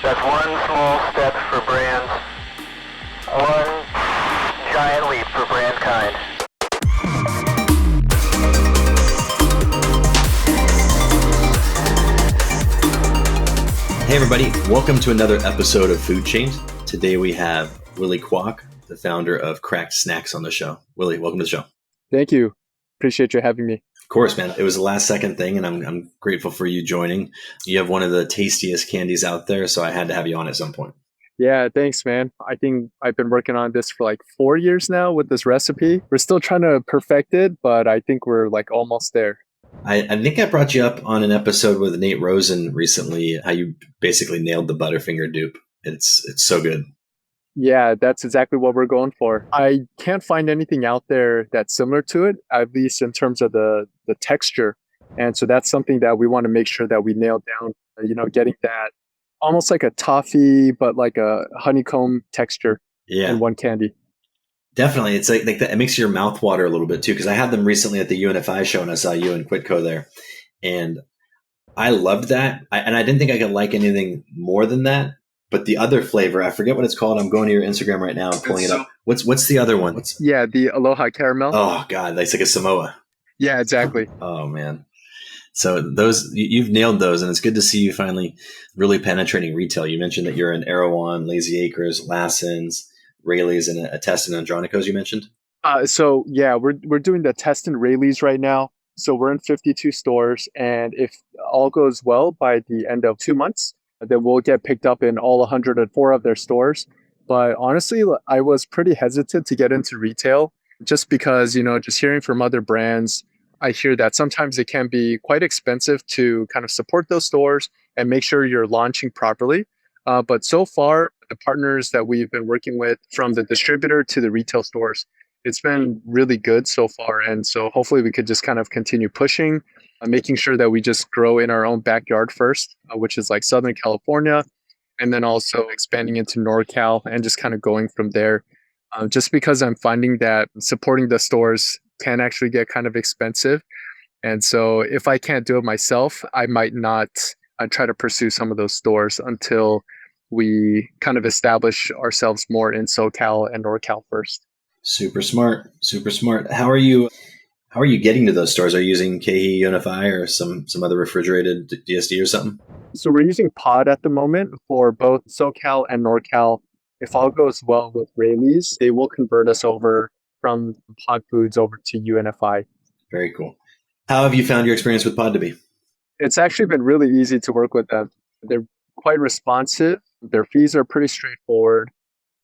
That's one small step for brands, one giant leap for brand kind. Hey everybody, welcome to another episode of Food Chains. Today we have Willy Kwak, the founder of Krack'd Snacks on the show. Willy, welcome to the show. Thank you. Appreciate you having me. Of course, man. It was a last second thing, and I'm grateful for you joining. You have one of the tastiest candies out there, so I had to have you on at some point. Yeah, thanks, man. I think I've been working on this for like 4 years now with this recipe. We're still trying to perfect it, but I think we're like almost there. I think I brought you up on an episode with Nate Rosen recently, how you basically nailed the Butterfinger dupe. It's so good. Yeah, that's exactly what we're going for. I can't find anything out there that's similar to it, at least in terms of the texture. And so that's something that we want to make sure that we nail down, getting that almost like a toffee, but like a honeycomb texture in one candy. Definitely. It's like that. It makes your mouth water a little bit too, because I had them recently at the UNFI show and I saw you and Quitco there. And I loved that. And I didn't think I could like anything more than that. But the other flavor, I forget what it's called. I'm going to your Instagram right now and pulling it up. What's the other one? The Aloha Caramel. Oh, God. That's like a Samoa. Yeah, exactly. Oh, man. So those, you've nailed those. And it's good to see you finally really penetrating retail. You mentioned that you're in Erewhon, Lazy Acres, Lassen's, Rayleigh's, and a test in Andronico's you mentioned? We're doing the test in Rayleigh's right now. So we're in 52 stores. And if all goes well by the end of 2 months, then we'll get picked up in all 104 of their stores. But honestly, I was pretty hesitant to get into retail just because, just hearing from other brands, I hear that sometimes it can be quite expensive to kind of support those stores and make sure you're launching properly. But so far, the partners that we've been working with, from the distributor to the retail stores, it's been really good so far. And so hopefully we could just kind of continue pushing, making sure that we just grow in our own backyard first, which is like Southern California, and then also expanding into NorCal and just kind of going from there. Just because I'm finding that supporting the stores can actually get kind of expensive. And so if I can't do it myself, I might not try to pursue some of those stores until we kind of establish ourselves more in SoCal and NorCal first. Super smart. Super smart. How are you getting to those stores? Are you using KE UNFI or some other refrigerated DSD or something? So we're using Pod at the moment for both SoCal and NorCal. If all goes well with Rayleigh's, they will convert us over from Pod Foods over to UNFI. Very cool. How have you found your experience with Pod to be? It's actually been really easy to work with them. They're quite responsive. Their fees are pretty straightforward.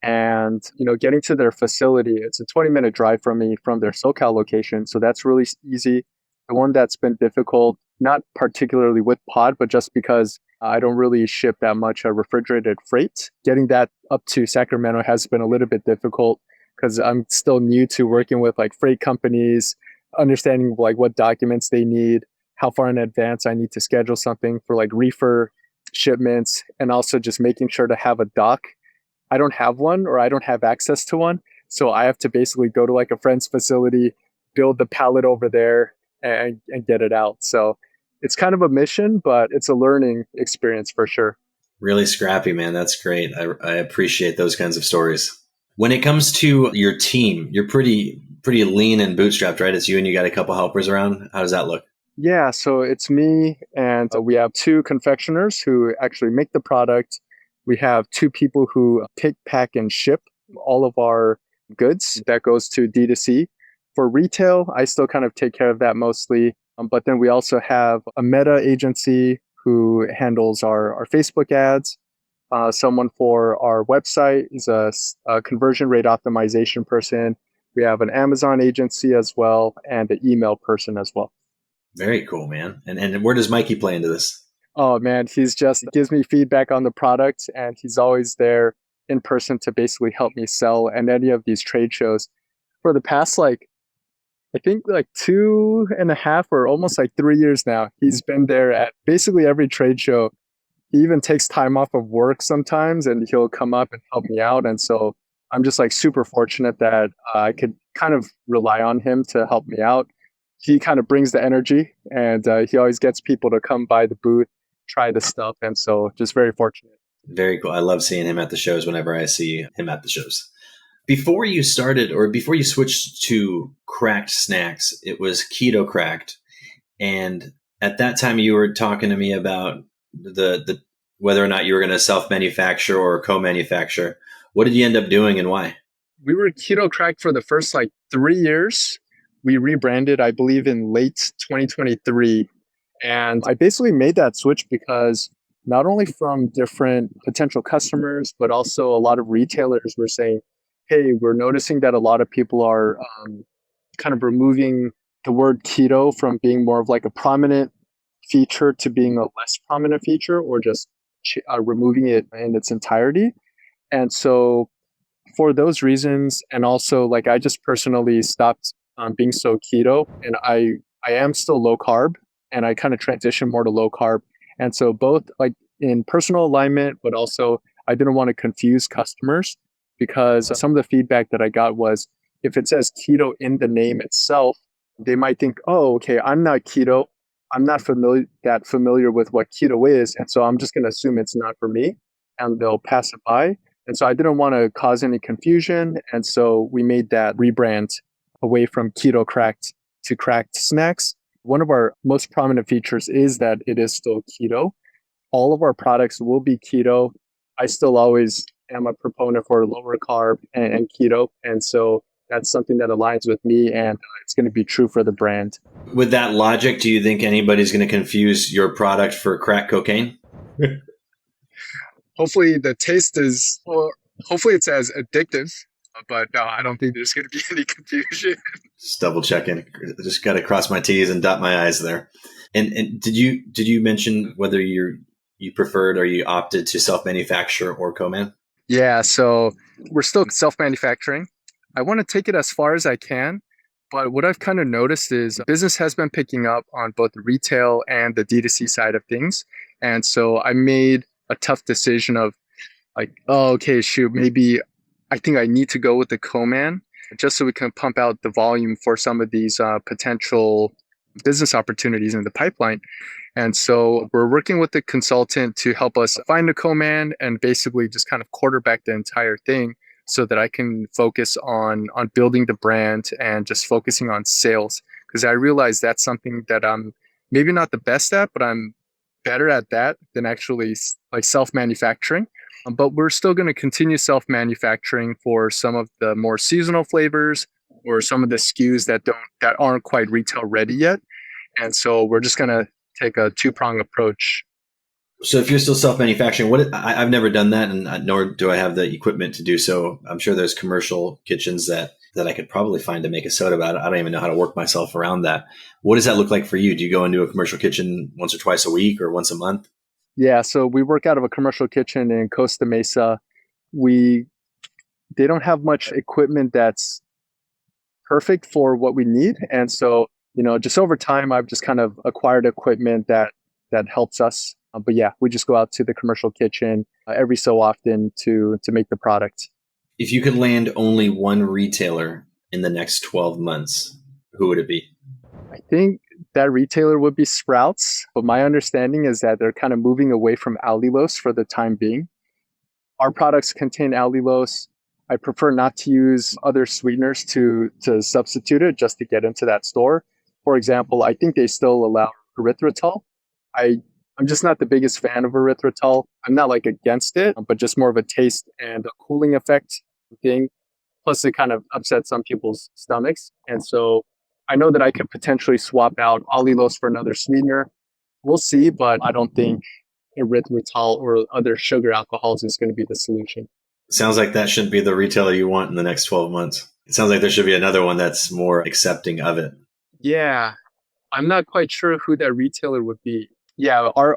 And, getting to their facility, it's a 20-minute drive from me from their SoCal location. So that's really easy. The one that's been difficult, not particularly with Pod, but just because I don't really ship that much refrigerated freight. Getting that up to Sacramento has been a little bit difficult because I'm still new to working with like freight companies, understanding like what documents they need, how far in advance I need to schedule something for like reefer shipments, and also just making sure to have a dock. I don't have one, or I don't have access to one. So I have to basically go to like a friend's facility, build the pallet over there and get it out. So it's kind of a mission, but it's a learning experience for sure. Really scrappy, man. That's great. I appreciate those kinds of stories. When it comes to your team, you're pretty lean and bootstrapped, right? It's you and you got a couple helpers around. How does that look? Yeah, so it's me and we have 2 confectioners who actually make the product. We have 2 people who pick, pack, and ship all of our goods that goes to D2C. For retail, I still kind of take care of that mostly. But then we also have a meta agency who handles our Facebook ads. Someone for our website is a conversion rate optimization person. We have an Amazon agency as well, and an email person as well. Very cool, man. And where does Mikey play into this? Oh man, he's just gives me feedback on the product, and he's always there in person to basically help me sell at any of these trade shows. For the past I think 2.5 or almost 3 years now, he's been there at basically every trade show. He even takes time off of work sometimes and he'll come up and help me out. And so I'm just super fortunate that I could kind of rely on him to help me out. He kind of brings the energy, and he always gets people to come by the booth, try the stuff. And so just very fortunate. Very cool. I love seeing him at the shows whenever I see him at the shows. Before you started or before you switched to Krack'd Snacks, it was Keto Cracked. And at that time you were talking to me about the whether or not you were going to self-manufacture or co-manufacture. What did you end up doing and why? We were Keto Cracked for the first 3 years. We rebranded, I believe, in late 2023. And I basically made that switch because not only from different potential customers, but also a lot of retailers were saying, hey, we're noticing that a lot of people are kind of removing the word keto from being more of like a prominent feature to being a less prominent feature, or just removing it in its entirety. And so for those reasons, and also I just personally stopped being so keto, and I am still low carb, and I kind of transitioned more to low carb. And so both in personal alignment, but also I didn't want to confuse customers, because some of the feedback that I got was, if it says keto in the name itself, they might think, oh, okay, I'm not keto. I'm not familiar with what keto is. And so I'm just going to assume it's not for me, and they'll pass it by. And so I didn't want to cause any confusion. And so we made that rebrand away from Keto Cracked to Krack'd Snacks. One of our most prominent features is that it is still keto. All of our products will be keto. I still always am a proponent for lower carb and keto. And so that's something that aligns with me, and it's going to be true for the brand. With that logic, do you think anybody's going to confuse your product for crack cocaine? Hopefully the taste is, or hopefully it's as addictive, but no, I don't think there's going to be any confusion. Just double checking. Just got to cross my T's and dot my I's there. And did you mention whether you preferred or you opted to self-manufacture or co-man? Yeah, so we're still self-manufacturing. I want to take it as far as I can, but what I've kind of noticed is business has been picking up on both the retail and the D2C side of things. And so I made a tough decision of oh, okay, shoot, maybe I think I need to go with the co-man, just so we can pump out the volume for some of these potential business opportunities in the pipeline. And so we're working with the consultant to help us find a co-man and basically just kind of quarterback the entire thing, so that I can focus on building the brand and just focusing on sales. Because I realize that's something that I'm maybe not the best at, but I'm better at that than actually self-manufacturing. But we're still going to continue self-manufacturing for some of the more seasonal flavors, or some of the SKUs that aren't quite retail ready yet. And so we're just going to take a two-prong approach. So if you're still self-manufacturing, I've never done that, and nor do I have the equipment to do so. I'm sure there's commercial kitchens that I could probably find to make a soda about it. I don't even know how to work myself around that. What does that look like for you? Do you go into a commercial kitchen once or twice a week or once a month? Yeah, so we work out of a commercial kitchen in Costa Mesa. They don't have much equipment that's perfect for what we need. And so, just over time, I've just kind of acquired equipment that helps us. But yeah, we just go out to the commercial kitchen every so often to make the product. If you could land only one retailer in the next 12 months, who would it be? I think that retailer would be Sprouts, but my understanding is that they're kind of moving away from allulose for the time being. Our products contain allulose. I prefer not to use other sweeteners to substitute it, just to get into that store. For example, I think they still allow erythritol. I'm just not the biggest fan of erythritol. I'm not against it, but just more of a taste and a cooling effect thing. Plus, it kind of upsets some people's stomachs. And so I know that I could potentially swap out allulose for another sweetener. We'll see, but I don't think erythritol or other sugar alcohols is going to be the solution. Sounds like that shouldn't be the retailer you want in the next 12 months. It sounds like there should be another one that's more accepting of it. Yeah, I'm not quite sure who that retailer would be. Yeah, our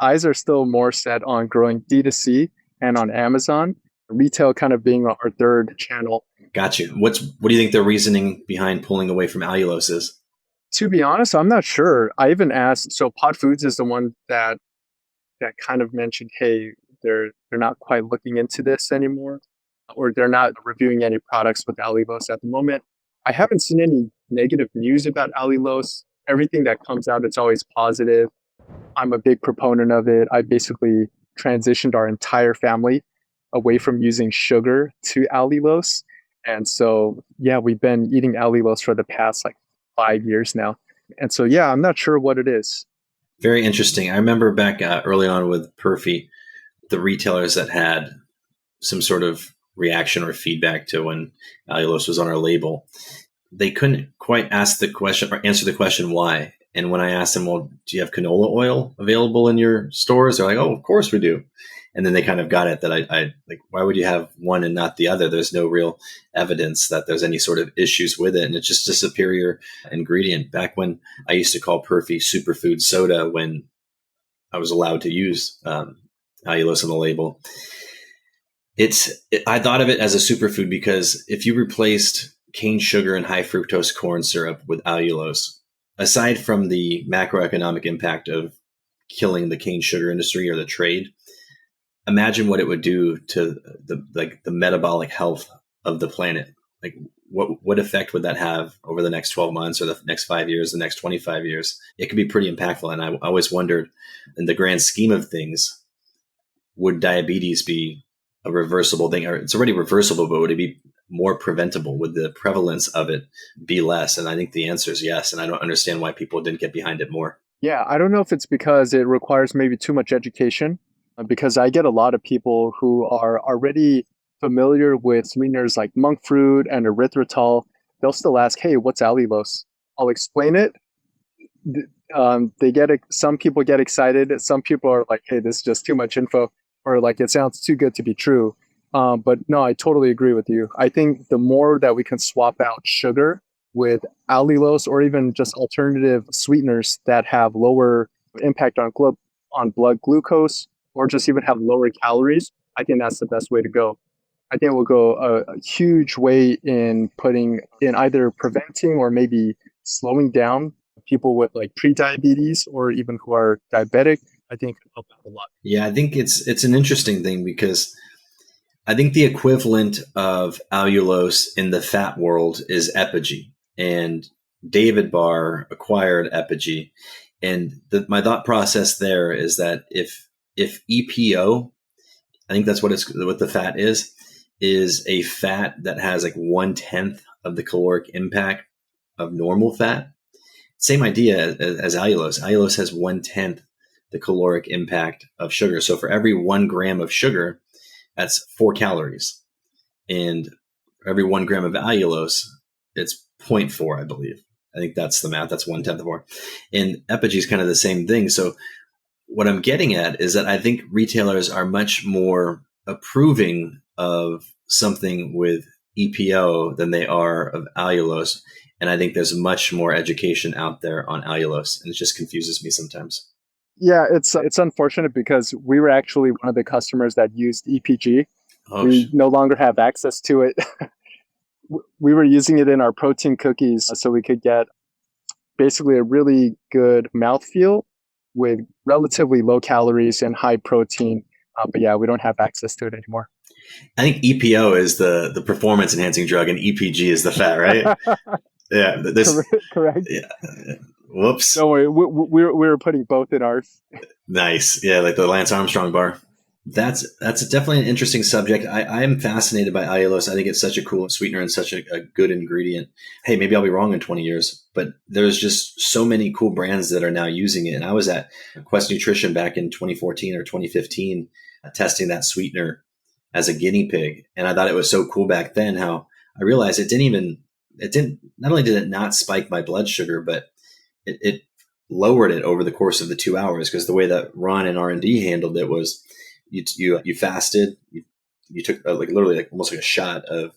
eyes are still more set on growing D2C and on Amazon, retail kind of being our third channel. Got you. What do you think the reasoning behind pulling away from allulose is? To be honest, I'm not sure. I even asked, so Pod Foods is the one that kind of mentioned, hey, they're not quite looking into this anymore, or they're not reviewing any products with allulose at the moment. I haven't seen any negative news about allulose. Everything that comes out, it's always positive. I'm a big proponent of it. I basically transitioned our entire family away from using sugar to allulose. And so, yeah, we've been eating allulose for the past like 5 years now. And so, yeah, I'm not sure what it is. Very interesting. I remember back early on with Perfy, the retailers that had some sort of reaction or feedback to when allulose was on our label, they couldn't quite ask the question or answer the question why. And when I asked them, well, do you have canola oil available in your stores? They're like, oh, of course we do. And then they kind of got it that I like, why would you have one and not the other? There's no real evidence that there's any sort of issues with it. And it's just a superior ingredient. Back when I used to call Perfy superfood soda when I was allowed to use allulose on the label, I thought of it as a superfood because if you replaced cane sugar and high fructose corn syrup with allulose, aside from the macroeconomic impact of killing the cane sugar industry or the trade, imagine what it would do to the metabolic health of the planet. Like what effect would that have over the next 12 months or the next 5 years, the next 25 years? It could be pretty impactful. And I always wondered, in the grand scheme of things, would diabetes be a reversible thing? Or it's already reversible, but would it be more preventable? Would the prevalence of it be less? And I think the answer is yes. And I don't understand why people didn't get behind it more. Yeah, I don't know if it's because it requires maybe too much education, because I get a lot of people who are already familiar with sweeteners like monk fruit and erythritol. They'll still ask, hey, what's allulose? I'll explain it. Some people get excited. Some people are like, hey, this is just too much info, or like, it sounds too good to be true. But no, I totally agree with you. I think the more that we can swap out sugar with allulose or even just alternative sweeteners that have lower impact on blood glucose or just even have lower calories, I think that's the best way to go. I think it will go a huge way in either preventing or maybe slowing down people with like pre-diabetes or even who are diabetic. I think it will help out a lot. Yeah, I think it's an interesting thing because I think the equivalent of allulose in the fat world is Epigee. And David Barr acquired Epigee. And my thought process there is that if EPO, I think that's what the fat is a fat that has like 1/10 of the caloric impact of normal fat. Same idea as allulose. Allulose has 1/10 the caloric impact of sugar. So for every 1 gram of sugar, that's 4 calories. And for every 1 gram of allulose, it's 0.4, I believe. I think that's the math. That's 1/10 of more. And Epigee is kind of the same thing. So what I'm getting at is that I think retailers are much more approving of something with EPO than they are of allulose. And I think there's much more education out there on allulose, and it just confuses me sometimes. Yeah, it's unfortunate because we were actually one of the customers that used EPG. Oh, We no longer have access to it. We were using it in our protein cookies so we could get basically a really good mouthfeel with relatively low calories and high protein. But yeah, we don't have access to it anymore. I think EPO is the performance enhancing drug, and EPG is the fat, right? Yeah, Correct. Yeah. Whoops. Don't worry, we were putting both in ours. Nice. Yeah, like the Lance Armstrong bar. That's definitely an interesting subject. I am fascinated by allulose. I think it's such a cool sweetener and such a good ingredient. Hey, maybe I'll be wrong in 20 years, but there's just so many cool brands that are now using it. And I was at Quest Nutrition back in 2014 or 2015 testing that sweetener as a guinea pig. And I thought it was so cool back then how I realized not only did it not spike my blood sugar, but it lowered it over the course of the 2 hours, because the way that Ron and R&D handled it was you fasted, you took literally almost like a shot of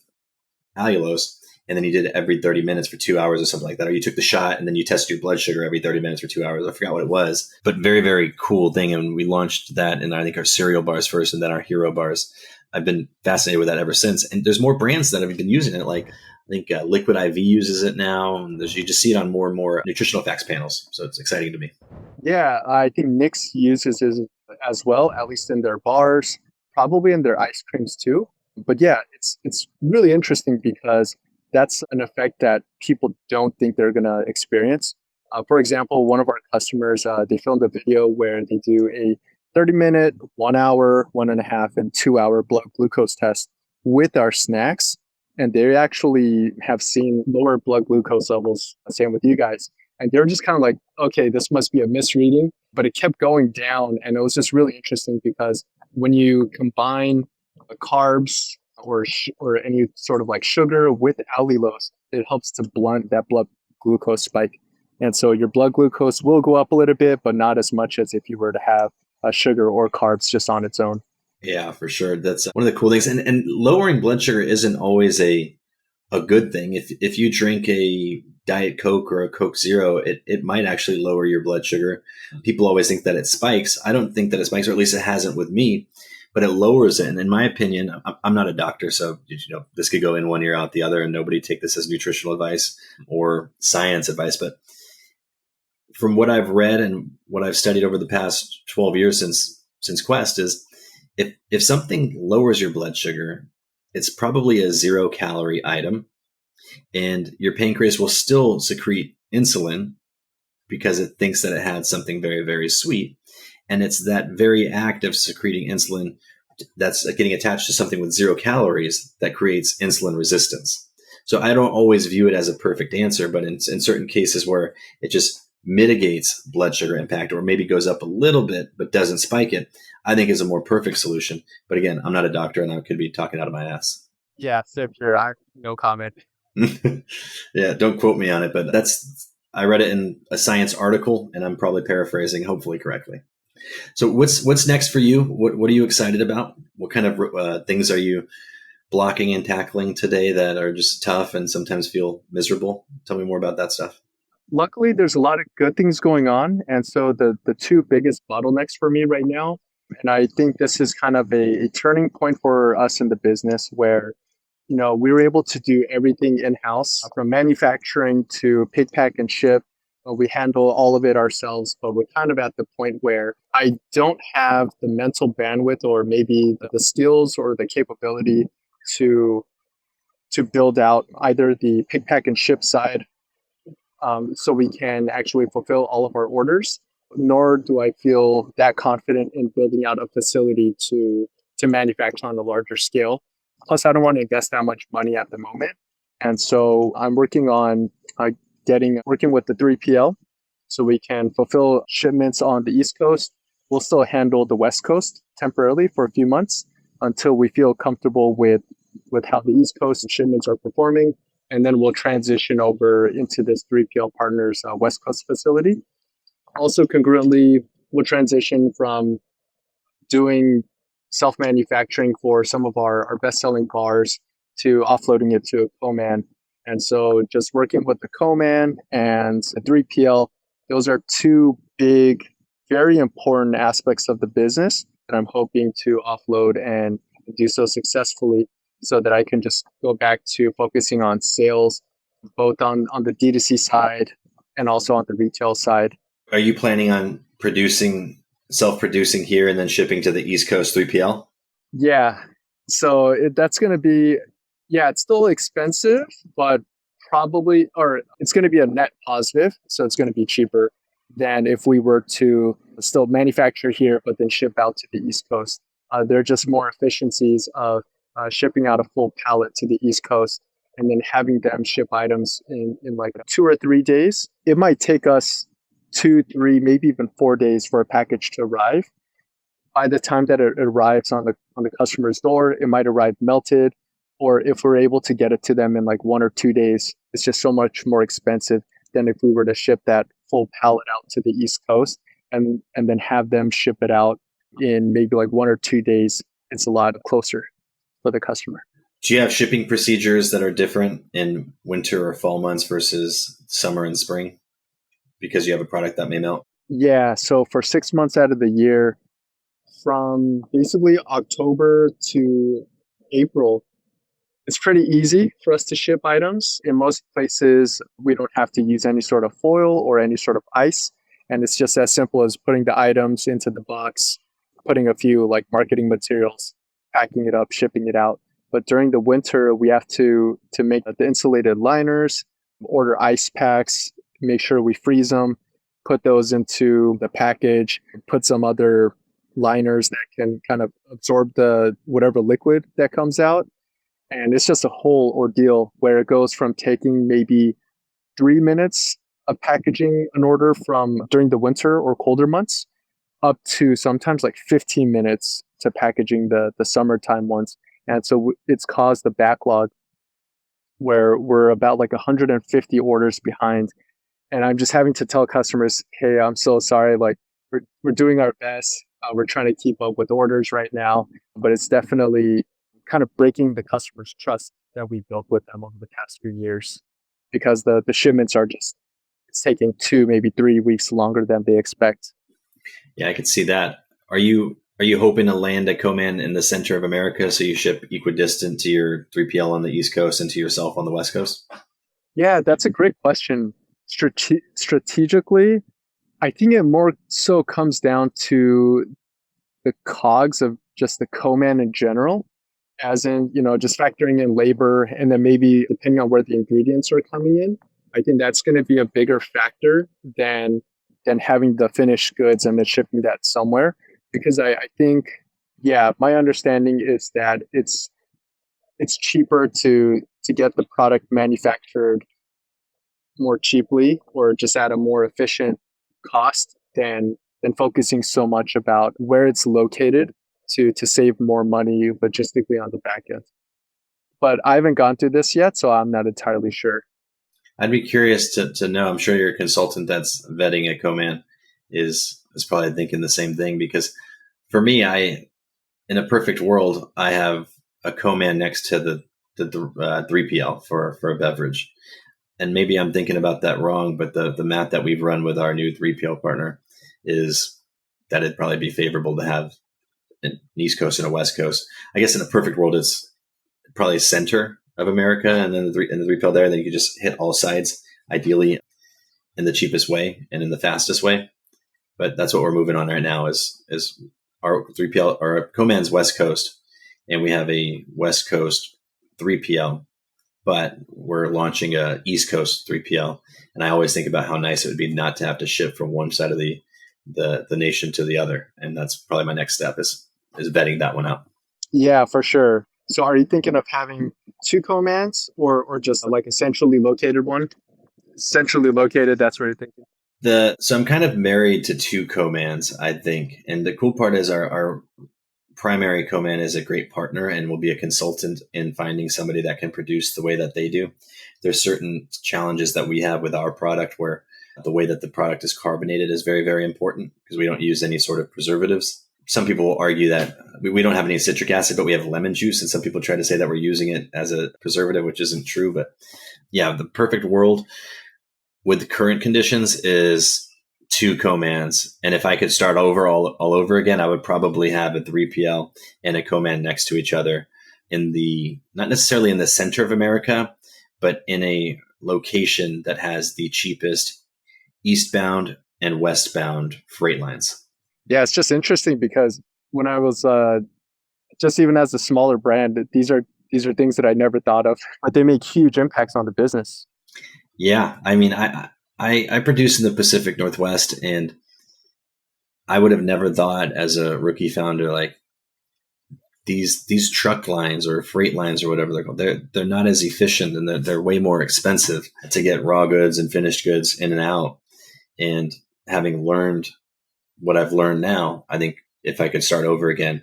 allulose, and then you did it every 30 minutes for 2 hours or something like that. Or you took the shot and then you tested your blood sugar every 30 minutes for 2 hours. I forgot what it was, but very, very cool thing. And we launched that in, I think, our cereal bars first and then our hero bars. I've been fascinated with that ever since. And there's more brands that have been using it. Like I think Liquid IV uses it now. And you just see it on more and more nutritional facts panels. So it's exciting to me. Yeah, I think Nix uses it as well, at least in their bars, probably in their ice creams too. But yeah, it's really interesting because that's an effect that people don't think they're going to experience. For example, one of our customers, they filmed a video where they do a 30-minute, 1 hour, 1.5, and 2 hour blood glucose tests with our snacks. And they actually have seen lower blood glucose levels, same with you guys. And they're just kind of like, okay, this must be a misreading. But it kept going down. And it was just really interesting because when you combine carbs or any sort of like sugar with allulose, it helps to blunt that blood glucose spike. And so your blood glucose will go up a little bit, but not as much as if you were to have sugar or carbs just on its own. Yeah, for sure. That's one of the cool things. And lowering blood sugar isn't always a good thing. If you drink a Diet Coke or a Coke Zero, it might actually lower your blood sugar. People always think that it spikes. I don't think that it spikes, or at least it hasn't with me, but it lowers it. And in my opinion, I'm not a doctor, so this could go in one ear out the other, and nobody take this as nutritional advice or science advice. But from what I've read and what I've studied over the past 12 years since Quest is if something lowers your blood sugar, it's probably a 0-calorie item, and your pancreas will still secrete insulin because it thinks that it had something very, very sweet. And it's that very act of secreting insulin that's getting attached to something with 0 calories that creates insulin resistance. So I don't always view it as a perfect answer, but in certain cases where it just mitigates blood sugar impact or maybe goes up a little bit but doesn't spike it, I think is a more perfect solution. But again, I'm not a doctor and I could be talking out of my ass. Yeah, same here. No comment. Yeah, don't quote me on it, but I read it in a science article and I'm probably paraphrasing hopefully correctly. So what's next for you? What are you excited about? What kind of things are you blocking and tackling today that are just tough and sometimes feel miserable? Tell me more about that stuff. Luckily, there's a lot of good things going on. And so the two biggest bottlenecks for me right now, and I think this is kind of a turning point for us in the business where, we were able to do everything in-house from manufacturing to pick, pack, and ship. We handle all of it ourselves, but we're kind of at the point where I don't have the mental bandwidth or maybe the skills or the capability to build out either the pick, pack, and ship side so we can actually fulfill all of our orders, nor do I feel that confident in building out a facility to manufacture on a larger scale. Plus, I don't want to invest that much money at the moment. And so I'm working on working with the 3PL so we can fulfill shipments on the East Coast. We'll still handle the West Coast temporarily for a few months until we feel comfortable with how the East Coast shipments are performing. And then we'll transition over into this 3PL partner's West Coast facility. Also, congruently, we'll transition from doing self-manufacturing for some of our best-selling bars to offloading it to a co-man. And so just working with the co-man and the 3PL, those are two big, very important aspects of the business that I'm hoping to offload and do so successfully, so that I can just go back to focusing on sales, both on the D2C side and also on the retail side. Are you planning on self-producing here and then shipping to the East Coast 3PL? Yeah. So that's going to be, it's still expensive, but it's going to be a net positive. So it's going to be cheaper than if we were to still manufacture here, but then ship out to the East Coast. There are just more efficiencies of shipping out a full pallet to the East Coast and then having them ship items in like 2 or 3 days. It might take us 2, 3, maybe even 4 days for a package to arrive. By the time that it arrives on the customer's door, it might arrive melted, or if we're able to get it to them in like 1 or 2 days, it's just so much more expensive than if we were to ship that full pallet out to the East Coast and then have them ship it out in maybe like 1 or 2 days. It's a lot closer for the customer. Do you have shipping procedures that are different in winter or fall months versus summer and spring because you have a product that may melt? Yeah. So for 6 months out of the year, from basically October to April, it's pretty easy for us to ship items. In most places, we don't have to use any sort of foil or any sort of ice. And it's just as simple as putting the items into the box, putting a few like marketing materials, packing it up, shipping it out. But during the winter, we have to make the insulated liners, order ice packs, make sure we freeze them, put those into the package, put some other liners that can kind of absorb the whatever liquid that comes out. And it's just a whole ordeal where it goes from taking maybe 3 minutes of packaging an order from during the winter or colder months up to sometimes like 15 minutes to packaging the summertime ones. And so it's caused the backlog where we're about like 150 orders behind. And I'm just having to tell customers, hey, I'm so sorry. Like we're doing our best. We're trying to keep up with orders right now, but it's definitely kind of breaking the customer's trust that we built with them over the past few years because the shipments are just, it's taking 2, maybe 3 weeks longer than they expect. Yeah, I could see that. Are you hoping to land a co-man in the center of America so you ship equidistant to your 3PL on the East Coast and to yourself on the West Coast? Yeah, that's a great question. Strategically, I think it more so comes down to the cogs of just the co-man in general, as in, just factoring in labor and then maybe depending on where the ingredients are coming in. I think that's going to be a bigger factor than having the finished goods and then shipping that somewhere. Because I think, yeah, my understanding is that it's cheaper to get the product manufactured more cheaply or just at a more efficient cost than focusing so much about where it's located to save more money logistically on the back end. But I haven't gone through this yet, so I'm not entirely sure. I'd be curious to know. I'm sure your consultant that's vetting a co-man is probably thinking the same thing, because for me, in a perfect world, I have a co-man next to the 3PL for a beverage. And maybe I'm thinking about that wrong, but the math that we've run with our new 3PL partner is that it'd probably be favorable to have an East Coast and a West Coast. I guess in a perfect world, it's probably center of America and then the 3PL there. Then you could just hit all sides, ideally in the cheapest way and in the fastest way. But that's what we're moving on right now is our 3PL, our co-man's West Coast, and we have a West Coast 3PL, but we're launching a East Coast 3PL. And I always think about how nice it would be not to have to ship from one side of the nation to the other. And that's probably my next step is vetting that one out. Yeah, for sure. So are you thinking of having 2 co-mans or just like a centrally located one? Centrally located, that's what you're thinking. So I'm kind of married to 2 co-mans, I think. And the cool part is our primary co-man is a great partner and will be a consultant in finding somebody that can produce the way that they do. There's certain challenges that we have with our product where the way that the product is carbonated is very, very important because we don't use any sort of preservatives. Some people will argue that we don't have any citric acid, but we have lemon juice. And some people try to say that we're using it as a preservative, which isn't true. But yeah, the perfect world with the current conditions is 2 co-mans. And if I could start over all over again, I would probably have a 3PL and a co-man next to each other not necessarily in the center of America, but in a location that has the cheapest eastbound and westbound freight lines. Yeah, it's just interesting because when I was just even as a smaller brand, these are things that I never thought of, but they make huge impacts on the business. Yeah, I mean, I produce in the Pacific Northwest, and I would have never thought as a rookie founder, like these truck lines or freight lines or whatever they're called, they're not as efficient and they're way more expensive to get raw goods and finished goods in and out. And having learned what I've learned now, I think if I could start over again,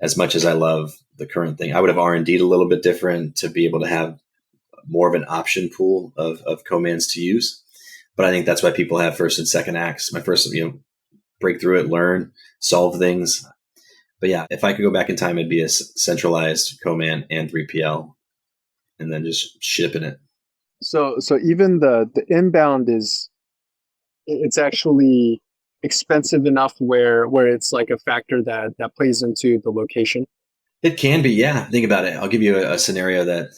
as much as I love the current thing, I would have R&D'd a little bit different to be able to have more of an option pool of co-mans to use. But I think that's why people have first and second acts. My first, break through it, learn, solve things. But yeah, if I could go back in time, it'd be a centralized co-man and 3PL and then just shipping it. So even the inbound it's actually expensive enough where it's like a factor that plays into the location. It can be, yeah. Think about it. I'll give you a scenario that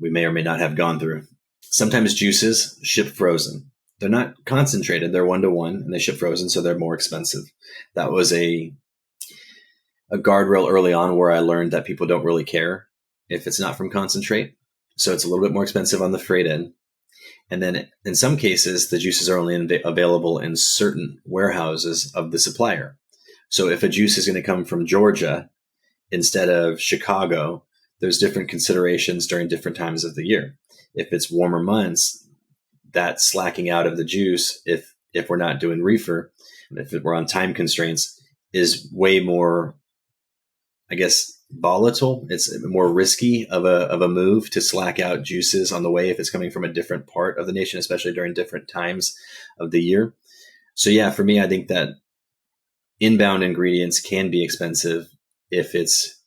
we may or may not have gone through. Sometimes juices ship frozen. They're not concentrated. They're 1-to-1 and they ship frozen, so they're more expensive. That was a guardrail early on where I learned that people don't really care if it's not from concentrate. So it's a little bit more expensive on the freight end. And then in some cases, the juices are only available in certain warehouses of the supplier. So if a juice is going to come from Georgia instead of Chicago, there's different considerations during different times of the year. If it's warmer months, that slacking out of the juice, if we're not doing reefer, if we're on time constraints, is way more, I guess, volatile. It's more risky of a move to slack out juices on the way if it's coming from a different part of the nation, especially during different times of the year. So yeah, for me, I think that inbound ingredients can be expensive if it's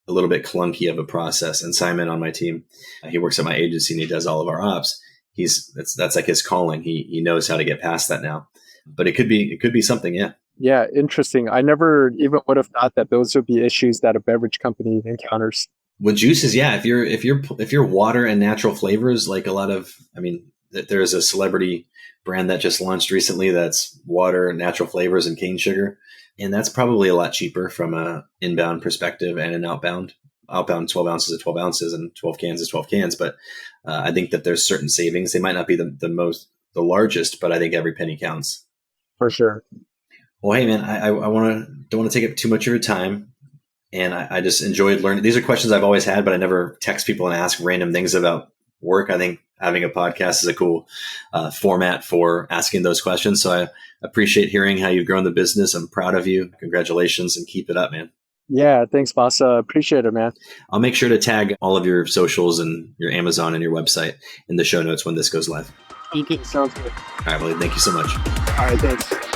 a little bit clunky of a process. And Simon on my team, he works at my agency and he does all of our ops. That's like his calling. He knows how to get past that now. But it could be something, yeah. Yeah, interesting. I never even would have thought that those would be issues that a beverage company encounters. With juices, yeah. If you're water and natural flavors, like a lot of, I mean, there's a celebrity brand that just launched recently that's water, natural flavors, and cane sugar. And that's probably a lot cheaper from a inbound perspective and an outbound. Outbound 12 ounces is 12 ounces and 12 cans is 12 cans. But I think that there's certain savings. They might not be the largest, but I think every penny counts. For sure. Well, hey man, I don't want to take up too much of your time. And I just enjoyed learning. These are questions I've always had, but I never text people and ask random things about work. I think having a podcast is a cool format for asking those questions. So I appreciate hearing how you've grown the business. I'm proud of you. Congratulations and keep it up, man. Yeah, thanks, boss. Appreciate it, man. I'll make sure to tag all of your socials and your Amazon and your website in the show notes when this goes live. Sounds good. All right, Willy, thank you so much. All right, thanks.